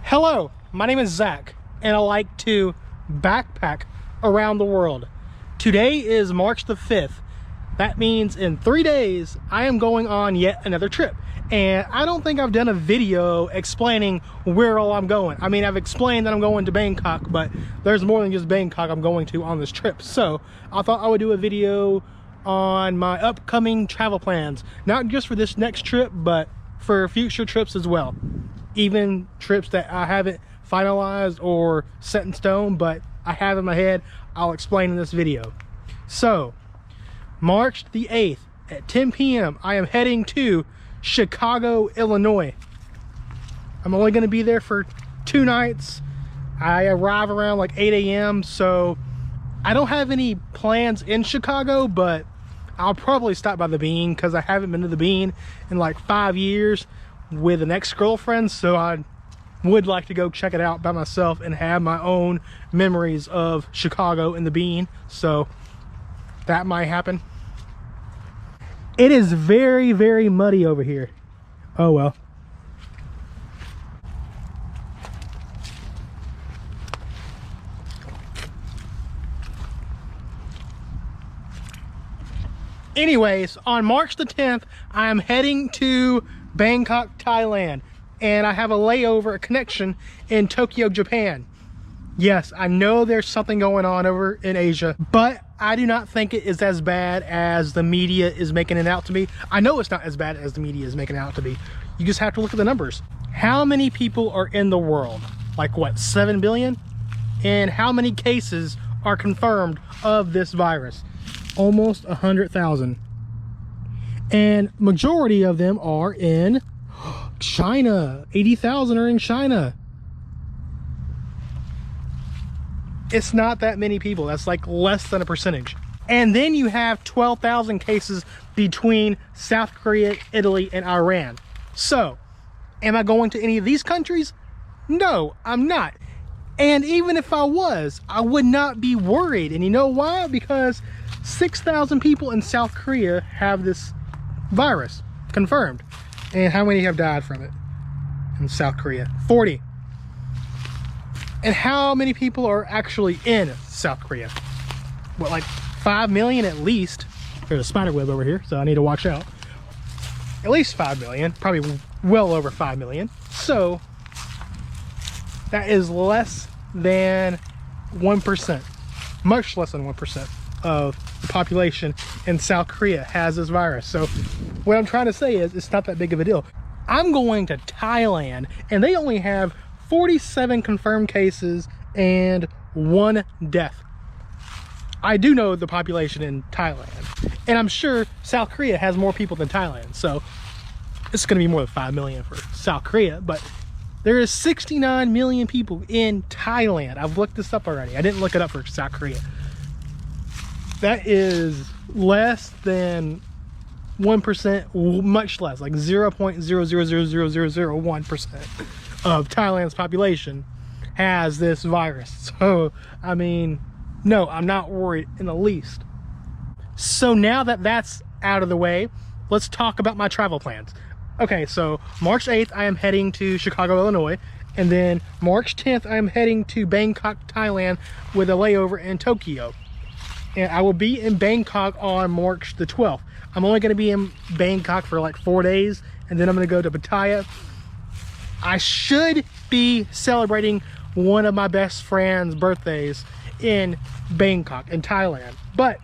Hello, my name is Zach, and I like to backpack around the world. Today is March the 5th. That means in 3 days, I am going on yet another trip. And I don't think I've done a video explaining where all I'm going. I mean, I've explained that I'm going to Bangkok, but there's more than just Bangkok I'm going to on this trip. So I thought I would do a video on my upcoming travel plans, not just for this next trip, but for future trips as well. Even trips that I haven't finalized or set in stone, but I have in my head, I'll explain in this video. So, March the 8th at 10 p.m., I am heading to Chicago, Illinois. I'm only going to be there for 2 nights. I arrive around like 8 a.m., so I don't have any plans in Chicago, but I'll probably stop by the Bean because I haven't been to the Bean in like 5 years with an ex-girlfriend, so I would like to go check it out by myself and have my own memories of Chicago and the Bean. So that might happen. It is very, very muddy over here. Oh well. Anyways, on March the 10th, I am heading to Bangkok, Thailand, and I have a layover, a connection in Tokyo, Japan. Yes, I know there's something going on over in Asia, but I do not think it is as bad as the media is making it out to be. I know it's not as bad as the media is making it out to be. You just have to look at the numbers. How many people are in the world? Like what, 7 billion? And how many cases are confirmed of this virus? Almost 100,000. And majority of them are in China. 80,000 are in China. It's not that many people. That's like less than a percentage. And then you have 12,000 cases between South Korea, Italy, and Iran. So, am I going to any of these countries? No, I'm not. And even if I was, I would not be worried. And you know why? Because 6,000 people in South Korea have this virus confirmed. And how many have died from it in South Korea? 40. And how many people are actually in South Korea? What, like 5 million at least? There's a spider web over here, so I need to watch out. At least 5 million, probably well over 5 million. So that is less than 1%, much less than 1% of the population in South Korea has this virus. So what I'm trying to say is it's not that big of a deal. I'm going to Thailand, and they only have 47 confirmed cases and 1 death. I do know the population in Thailand, and I'm sure South Korea has more people than Thailand, so it's going to be more than 5 million for South Korea, but there is 69 million people in Thailand. I've looked this up already. I didn't look it up for South Korea. That is less than 1%, much less, like 0.0000001% of Thailand's population has this virus. So, I mean, no, I'm not worried in the least. So now that that's out of the way, let's talk about my travel plans. Okay, so March 8th, I am heading to Chicago, Illinois. And then March 10th, I am heading to Bangkok, Thailand with a layover in Tokyo. And I will be in Bangkok on March the 12th. I'm only going to be in Bangkok for like 4 days, and then I'm going to go to Pattaya. I should be celebrating one of my best friend's birthdays in Bangkok, in Thailand. But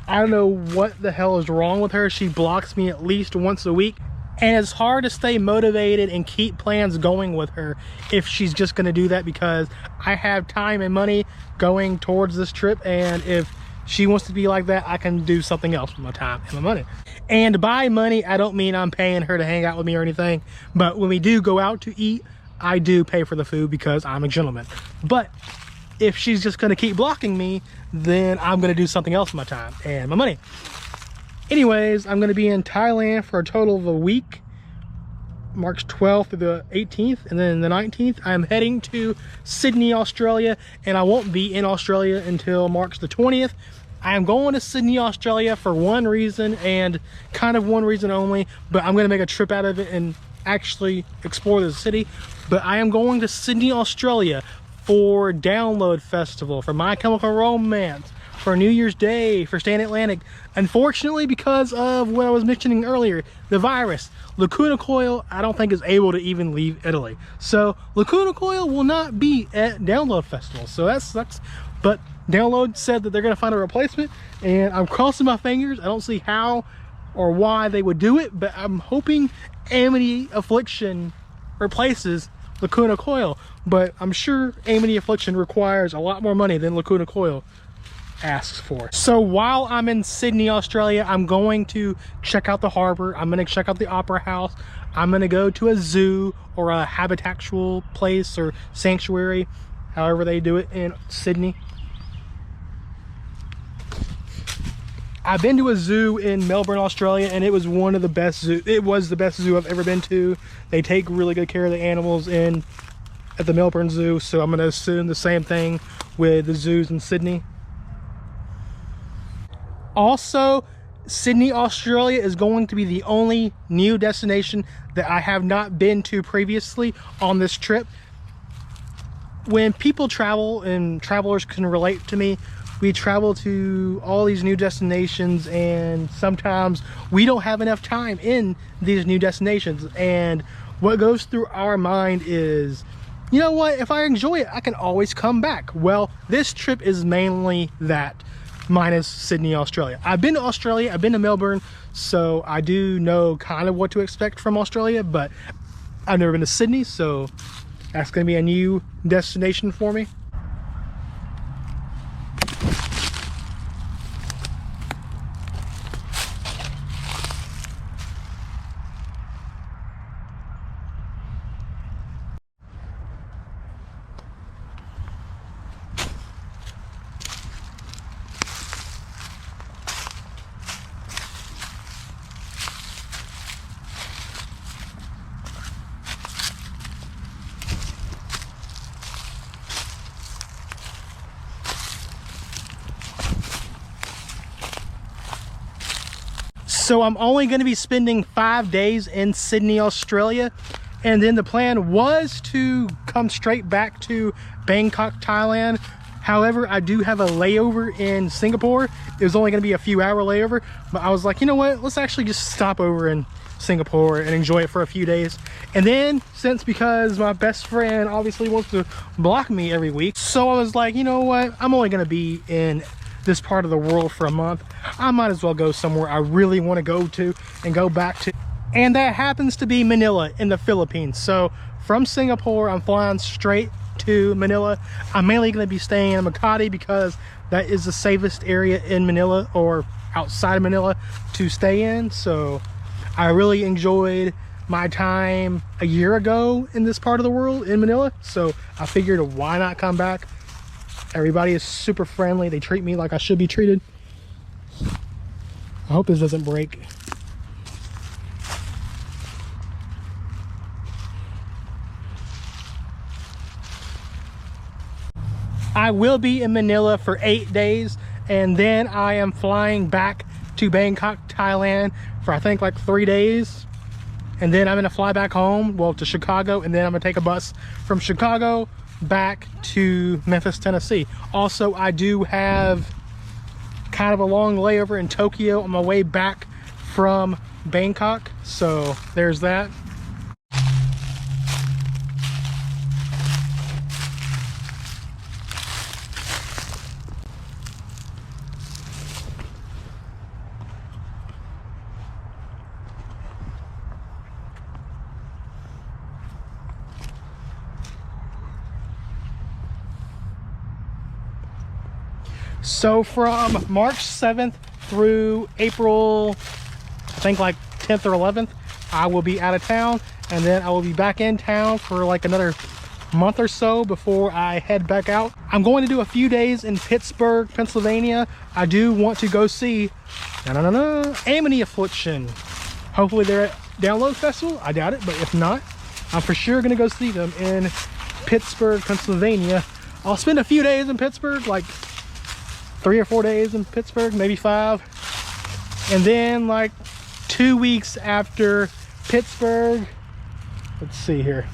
I don't know what the hell is wrong with her. She blocks me at least once a week. And it's hard to stay motivated and keep plans going with her if she's just going to do that, because I have time and money going towards this trip. And if she wants to be like that, I can do something else with my time and my money. And by money, I don't mean I'm paying her to hang out with me or anything. But when we do go out to eat, I do pay for the food because I'm a gentleman. But if she's just going to keep blocking me, then I'm going to do something else with my time and my money. Anyways, I'm going to be in Thailand for a total of a week, March 12th through the 18th, and then the 19th, I'm heading to Sydney, Australia, and I won't be in Australia until March the 20th. I am going to Sydney, Australia for one reason, and kind of one reason only, but I'm going to make a trip out of it and actually explore the city. But I am going to Sydney, Australia for Download Festival, for My Chemical Romance, for New Year's Day, for Stand Atlantic. Unfortunately, because of what I was mentioning earlier, the virus, Lacuna Coil, I don't think is able to even leave Italy. So Lacuna Coil will not be at Download Festival. So that sucks. But Download said that they're going to find a replacement, and I'm crossing my fingers. I don't see how or why they would do it, but I'm hoping Amity Affliction replaces Lacuna Coil. But I'm sure Amity Affliction requires a lot more money than Lacuna Coil asks for. So while I'm in Sydney, Australia, I'm going to check out the harbor. I'm going to check out the opera house. I'm going to go to a zoo or a habitatual place or sanctuary, however they do it in Sydney. I've been to a zoo in Melbourne, Australia, and it was one of the best zoos. It was the best zoo I've ever been to. They take really good care of the animals at the Melbourne Zoo, so I'm going to assume the same thing with the zoos in Sydney. Also, Sydney, Australia is going to be the only new destination that I have not been to previously on this trip. When people travel, and travelers can relate to me, we travel to all these new destinations, and sometimes we don't have enough time in these new destinations. And what goes through our mind is, you know what, if I enjoy it, I can always come back. Well, this trip is mainly that, minus Sydney, Australia. I've been to Australia, I've been to Melbourne, so I do know kind of what to expect from Australia, but I've never been to Sydney, so that's going to be a new destination for me. So I'm only going to be spending 5 days in Sydney, Australia, and then the plan was to come straight back to Bangkok, Thailand. However, I do have a layover in Singapore. It was only going to be a few hour layover, but I was like, you know what, let's actually just stop over in Singapore and enjoy it for a few days. And then, because my best friend obviously wants to block me every week, so I was like, you know what, I'm only going to be in this part of the world for a month. I might as well go somewhere I really want to go to and go back to. And that happens to be Manila in the Philippines. So from Singapore, I'm flying straight to Manila. I'm mainly going to be staying in Makati because that is the safest area in Manila, or outside of Manila, to stay in. So I really enjoyed my time a year ago in this part of the world in Manila. So I figured, why not come back? Everybody is super friendly. They treat me like I should be treated. I hope this doesn't break. I will be in Manila for 8 days, and then I am flying back to Bangkok, Thailand for I think like 3 days. And then I'm gonna fly back home, well, to Chicago, and then I'm gonna take a bus from Chicago back to Memphis, Tennessee. Also, I do have kind of a long layover in Tokyo on my way back from Bangkok, so there's that. So from March 7th through April, I think like 10th or 11th, I will be out of town, and then I will be back in town for like another month or so before I head back out. I'm going to do a few days in Pittsburgh, Pennsylvania. I do want to go see Amity Affliction. Hopefully they're at Download Festival. I doubt it, but if not, I'm for sure gonna go see them in Pittsburgh, Pennsylvania. I'll spend a few days in Pittsburgh, like 3 or 4 days in Pittsburgh, maybe 5. And then like 2 weeks after Pittsburgh, let's see here.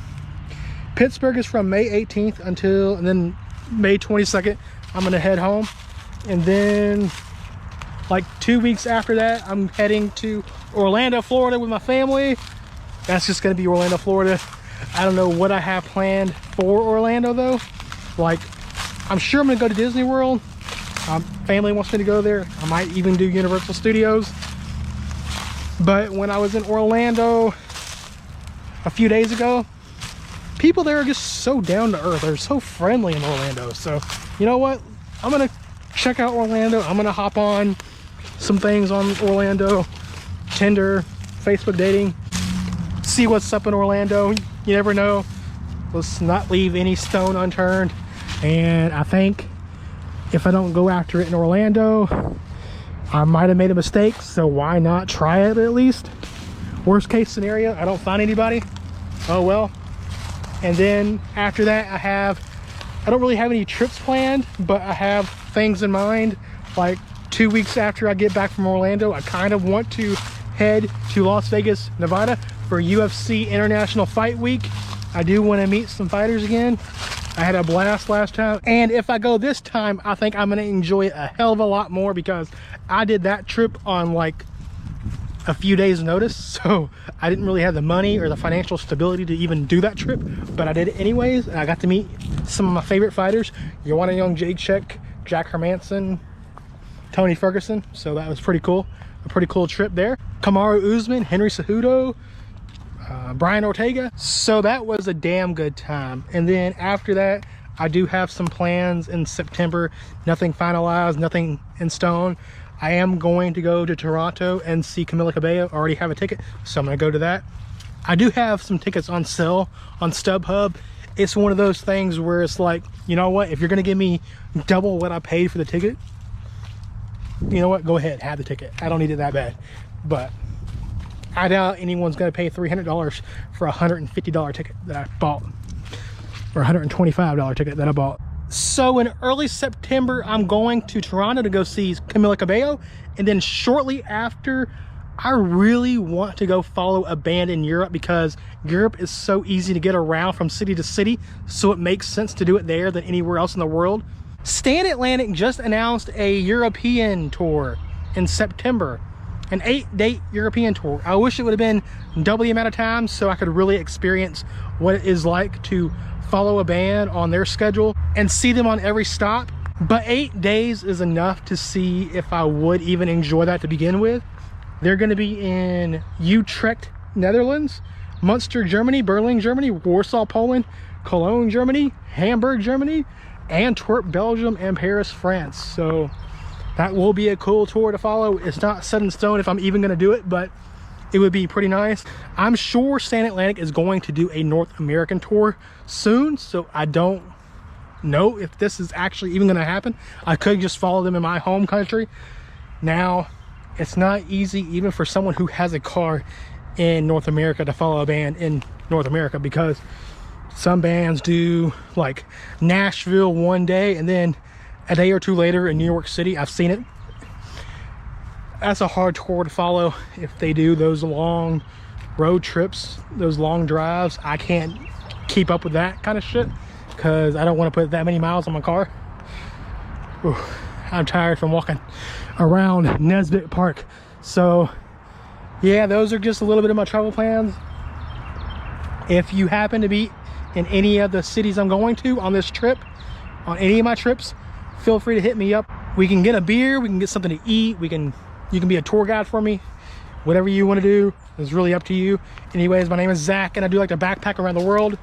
Pittsburgh is from May 18th until, and then May 22nd, I'm gonna head home. And then like 2 weeks after that, I'm heading to Orlando, Florida with my family. That's just gonna be Orlando, Florida. I don't know what I have planned for Orlando though. Like, I'm sure I'm gonna go to Disney World. Family wants me to go there. I might even do Universal Studios. But when I was in Orlando a few days ago, people there are just so down to earth. They're so friendly in Orlando. So, you know what? I'm gonna check out Orlando. I'm gonna hop on some things on Orlando, Tinder, Facebook dating, see what's up in Orlando. You never know. Let's not leave any stone unturned. And I think if I don't go after it in Orlando, I might have made a mistake. So why not try it at least? Worst case scenario, I don't find anybody. Oh well. And then after that, I don't really have any trips planned, but I have things in mind. Like 2 weeks after I get back from Orlando, I kind of want to head to Las Vegas, Nevada for UFC International Fight Week. I do want to meet some fighters again. I had a blast last time. And if I go this time, I think I'm going to enjoy it a hell of a lot more because I did that trip on like a few days notice. So I didn't really have the money or the financial stability to even do that trip, but I did it anyways. And I got to meet some of my favorite fighters. Joanna Jędrzejczyk, Jack Hermanson, Tony Ferguson. So that was pretty cool. A pretty cool trip there. Kamaru Usman, Henry Cejudo, Brian Ortega. So that was a damn good time. And then after that, I do have some plans in September. Nothing finalized, nothing in stone. I am going to go to Toronto and see Camila Cabello. I already have a ticket, so I'm gonna go to that. I do have some tickets on sale on StubHub. It's one of those things where it's like, you know what, if you're gonna give me double what I paid for the ticket, you know what, go ahead, have the ticket. I don't need it that bad. But I doubt anyone's gonna pay $300 for a $150 ticket that I bought, or a $125 ticket that I bought. So in early September, I'm going to Toronto to go see Camila Cabello. And then shortly after, I really want to go follow a band in Europe because Europe is so easy to get around from city to city. So it makes sense to do it there than anywhere else in the world. Stand Atlantic just announced a European tour in September, an 8-date European tour. I wish it would have been double the amount of time so I could really experience what it is like to follow a band on their schedule and see them on every stop. But 8 days is enough to see if I would even enjoy that to begin with. They're going to be in Utrecht, Netherlands, Munster, Germany, Berlin, Germany, Warsaw, Poland, Cologne, Germany, Hamburg, Germany, Antwerp, Belgium, and Paris, France. So that will be a cool tour to follow. It's not set in stone if I'm even going to do it, but it would be pretty nice. I'm sure Stand Atlantic is going to do a North American tour soon, so I don't know if this is actually even going to happen. I could just follow them in my home country. Now, it's not easy even for someone who has a car in North America to follow a band in North America, because some bands do like Nashville one day and then a day or two later in New York City. I've seen it. That's a hard tour to follow if they do those long road trips, those long drives. I can't keep up with that kind of shit because I don't want to put that many miles on my car. Whew, I'm tired from walking around Nesbit Park. So yeah, those are just a little bit of my travel plans. If you happen to be in any of the cities I'm going to on this trip, on any of my trips, feel free to hit me up. We can get a beer, we can get something to eat, you can be a tour guide for me. Whatever you want to do is really up to you. Anyways, my name is Zach and I do like to backpack around the world.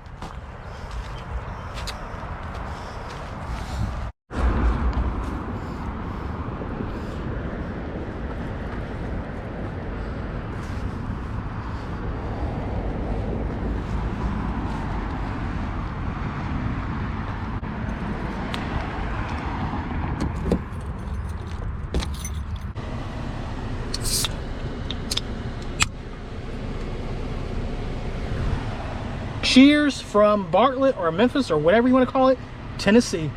Cheers from Bartlett or Memphis or whatever you want to call it, Tennessee.